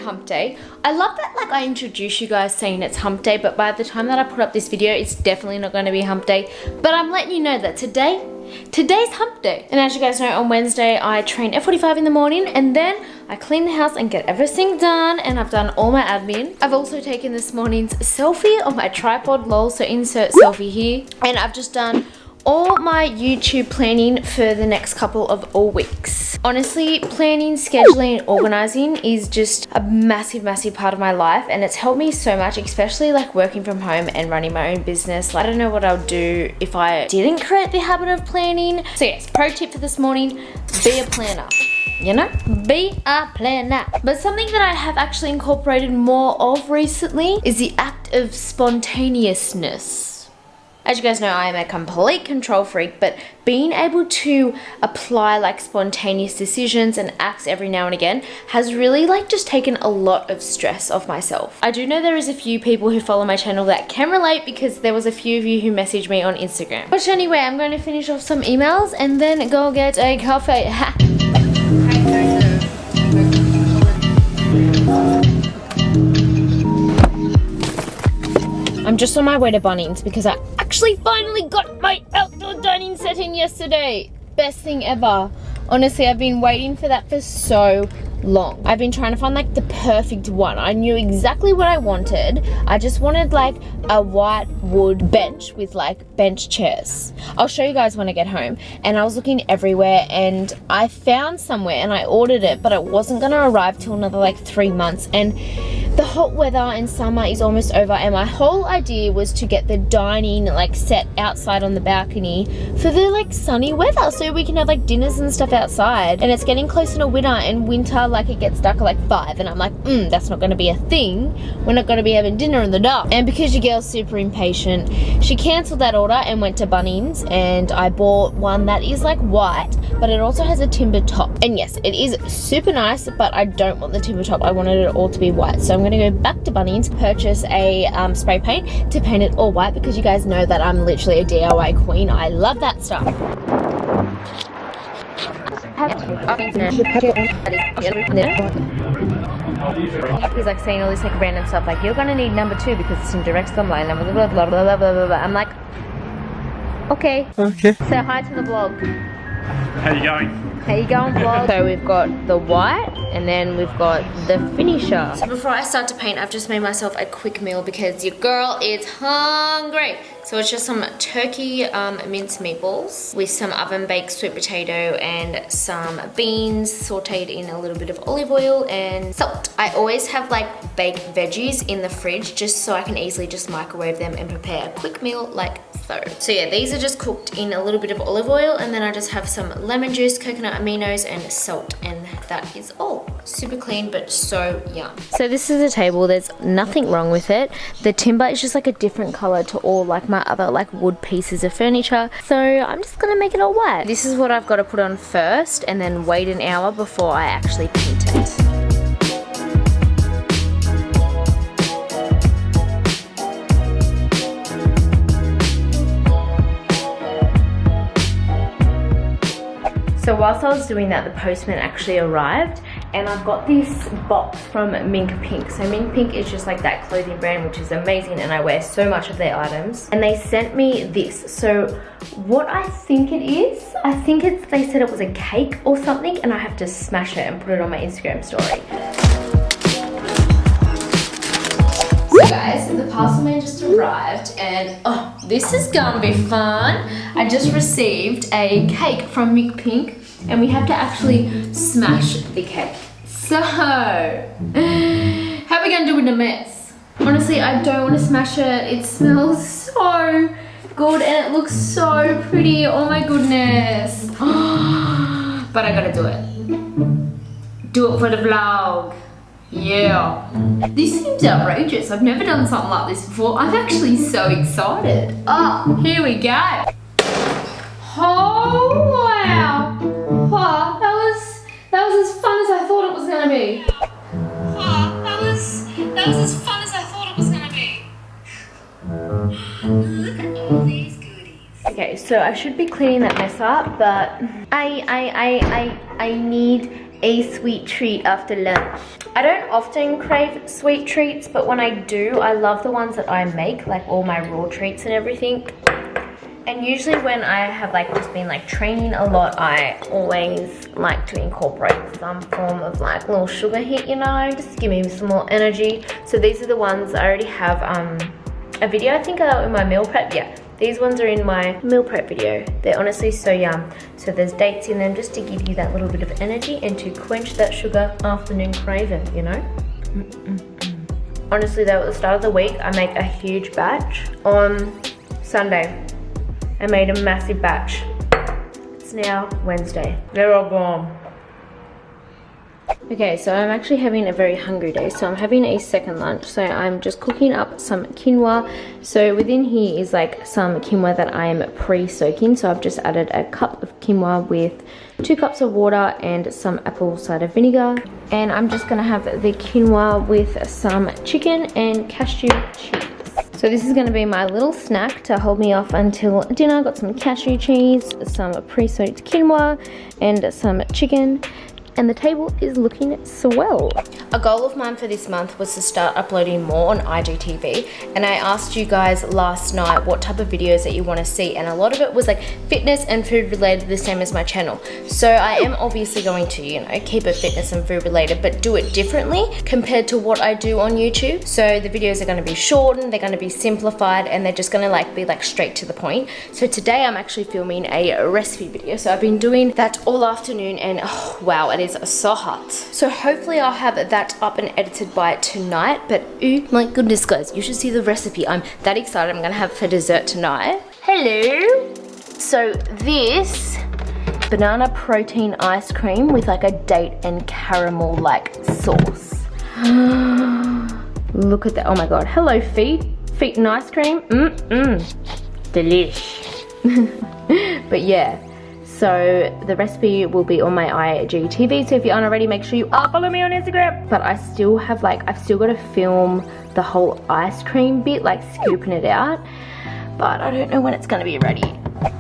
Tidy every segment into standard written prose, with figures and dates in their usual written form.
hump day. I love that like I introduce you guys saying it's hump day, but by the time that I put up this video, it's definitely not going to be hump day. But I'm letting you know that today's hump day. And as you guys know, on Wednesday I train at 45 in the morning, and then I clean the house and get everything done, and I've done all my admin. I've also taken this morning's selfie on my tripod, lol, so insert selfie here. And I've just done all my YouTube planning for the next couple of weeks. Honestly, planning, scheduling, organizing is just a massive part of my life, and it's helped me so much, especially like working from home and running my own business. Like, I don't know what I would do if I didn't create the habit of planning. So yes, pro tip for this morning, be a planner. You know, be a planner. But something that I have actually incorporated more of recently is the act of spontaneousness. As you guys know, I am a complete control freak, but being able to apply like spontaneous decisions and acts every now and again has really like just taken a lot of stress off myself. I do know there is a few people who follow my channel that can relate, because there was a few of you who messaged me on Instagram. But anyway, I'm going to finish off some emails and then go get a coffee. I'm just on my way to Bunnings because I actually finally got my outdoor dining set in yesterday. Best thing ever. Honestly, I've been waiting for that for so long. I've been trying to find like the perfect one. I knew exactly what I wanted. I just wanted like a white wood bench with like bench chairs. I'll show you guys when I get home. And I was looking everywhere and I found somewhere and I ordered it, but it wasn't gonna arrive till another like 3 months. And the hot weather and summer is almost over, and my whole idea was to get the dining like set outside on the balcony for the like sunny weather, so we can have like dinners and stuff outside. And it's getting closer to winter, and winter like it gets dark at like 5, and I'm like, that's not gonna be a thing. We're not gonna be having dinner in the dark. And because your girl's super impatient, she cancelled that order and went to Bunnings, and I bought one that is like white, but it also has a timber top. And yes, it is super nice, but I don't want the timber top. I wanted it all to be white. So I'm gonna go back to Bunnings, purchase a spray paint to paint it all white, because you guys know that I'm literally a DIY queen. I love that stuff. He's like saying all this like random stuff, like you're gonna need number 2 because it's in direct sunlight. Blah blah blah blah blah blah blah. I'm like, okay. Say hi to the vlog. How you going? How you going, vlog? So we've got the white, and then we've got the finisher. So before I start to paint, I've just made myself a quick meal because your girl is hungry. So it's just some turkey minced meatballs with some oven baked sweet potato and some beans sauteed in a little bit of olive oil and salt. I always have like baked veggies in the fridge just so I can easily just microwave them and prepare a quick meal like so. So yeah, these are just cooked in a little bit of olive oil, and then I just have some lemon juice, coconut aminos and salt, and that is all. Super clean but so yum. So this is a table, there's nothing wrong with it. The timber is just like a different color to all like my other like wood pieces of furniture, so I'm just gonna make it all white. This is what I've got to put on first and then wait an hour before I actually paint it. So whilst I was doing that, the postman actually arrived, and I've got this box from Mink Pink. So Mink Pink is just like that clothing brand, which is amazing, and I wear so much of their items. And they sent me this. So what I think it is, they said it was a cake or something, and I have to smash it and put it on my Instagram story. So guys, the parcel man just arrived, and oh, this is gonna be fun. I just received a cake from Mink Pink, and we have to actually smash the cake. So, how are we gonna do with the mess? Honestly, I don't want to smash it. It smells so good and it looks so pretty. Oh my goodness. But I gotta do it. Do it for the vlog. Yeah. This seems outrageous. I've never done something like this before. I'm actually so excited. Oh, here we go. Oh wow. Oh, that was as fun as I thought it was gonna be. Oh, that was as fun as I thought it was gonna be. Look at all these goodies. Okay, so I should be cleaning that mess up, but I need a sweet treat after lunch. I don't often crave sweet treats, but when I do, I love the ones that I make, like all my raw treats and everything. And usually when I have like just been like training a lot, I always like to incorporate some form of like little sugar hit, you know, just to give me some more energy. So these are the ones I already have a video, I think, in my meal prep. Yeah, these ones are in my meal prep video. They're honestly so yum. So there's dates in them just to give you that little bit of energy and to quench that sugar afternoon craving, you know. Honestly though, at the start of the week, I make a huge batch. On Sunday, I made a massive batch. It's now Wednesday. They're all gone. Okay, so I'm actually having a very hungry day, so I'm having a second lunch. So I'm just cooking up some quinoa. So within here is like some quinoa that I'm pre-soaking. So I've just added a cup of quinoa with 2 cups of water and some apple cider vinegar. And I'm just gonna have the quinoa with some chicken and cashew cheese. So this is going to be my little snack to hold me off until dinner. Got some cashew cheese, some pre-soaked quinoa, and some chicken. And the table is looking swell. A goal of mine for this month was to start uploading more on IGTV, and I asked you guys last night what type of videos that you want to see, and a lot of it was like fitness and food related, the same as my channel. So I am obviously going to, you know, keep it fitness and food related, but do it differently compared to what I do on YouTube. So the videos are going to be shortened, they're going to be simplified, and they're just going to like be like straight to the point. So today I'm actually filming a recipe video. So I've been doing that all afternoon, and oh wow, it is so hot. So hopefully I'll have that up and edited by tonight. But oh my goodness guys, you should see the recipe. I'm that excited. I'm gonna have for dessert tonight. Hello. So this banana protein ice cream with like a date and caramel like sauce. Look at that. Oh my god. Hello feet and ice cream. Delish. But yeah, so the recipe will be on my IGTV, so if you aren't already, make sure you follow me on Instagram. But I still have like, I've still got to film the whole ice cream bit, like scooping it out, but I don't know when it's gonna be ready.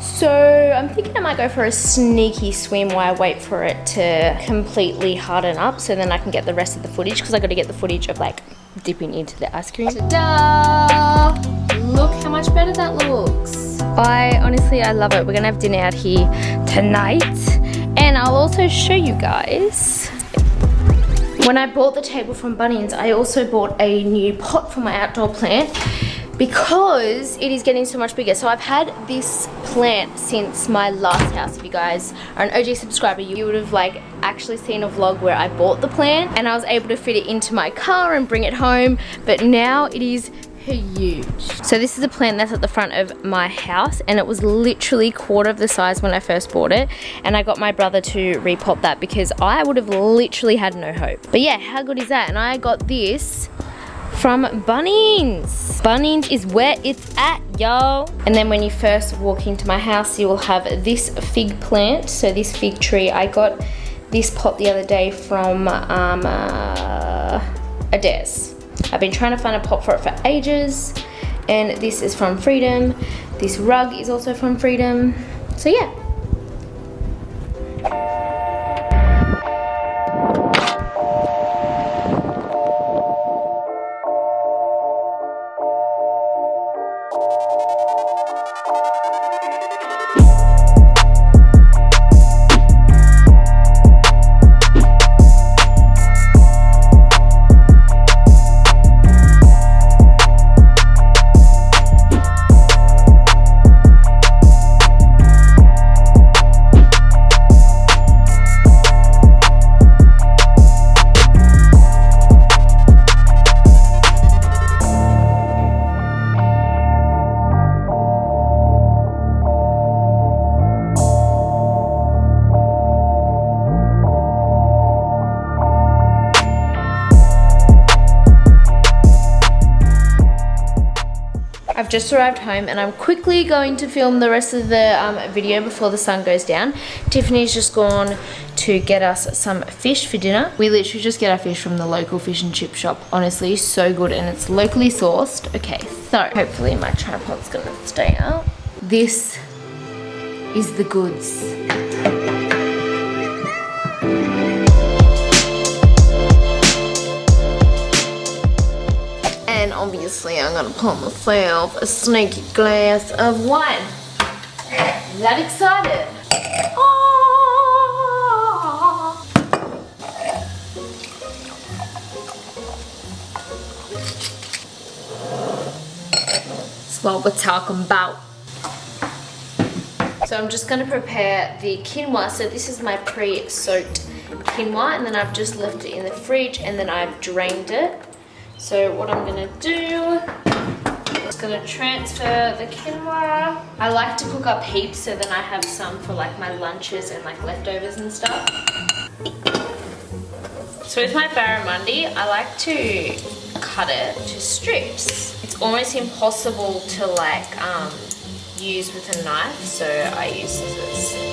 So I'm thinking I might go for a sneaky swim while I wait for it to completely harden up, so then I can get the rest of the footage, because I got to get the footage of like dipping into the ice cream. Ta-da! Look how much better that looks. Honestly, I love it. We're gonna have dinner out here tonight, and I'll also show you guys. When I bought the table from Bunnings, I also bought a new pot for my outdoor plant because it is getting so much bigger. So I've had this plant since my last house. If you guys are an OG subscriber, you would have like actually seen a vlog where I bought the plant and I was able to fit it into my car and bring it home, but now it is huge. So this is a plant that's at the front of my house, and it was literally quarter of the size when I first bought it, and I got my brother to repot that because I would have literally had no hope. But yeah, how good is that? And I got this from Bunnings. Bunnings is where it's at, y'all. And then when you first walk into my house, you will have this fig plant. So this fig tree, I got this pot the other day from Adairs. I've been trying to find a pot for it for ages, and this is from Freedom. This rug is also from Freedom. So yeah. I've just arrived home and I'm quickly going to film the rest of the video before the sun goes down. Tiffany's just gone to get us some fish for dinner. We literally just get our fish from the local fish and chip shop. Honestly, so good, and it's locally sourced. Okay, so hopefully my tripod's gonna stay out. This is the goods. obviously I'm gonna pour myself a sneaky glass of wine. That excited. Oh. That's what we're talking about. So I'm just gonna prepare the quinoa. So this is my pre-soaked quinoa, and then I've just left it in the fridge and then I've drained it. So what I'm gonna do, I'm just gonna transfer the quinoa. I like to cook up heaps so then I have some for like my lunches and like leftovers and stuff. So with my barramundi, I like to cut it to strips. It's almost impossible to like use with a knife, so I use scissors.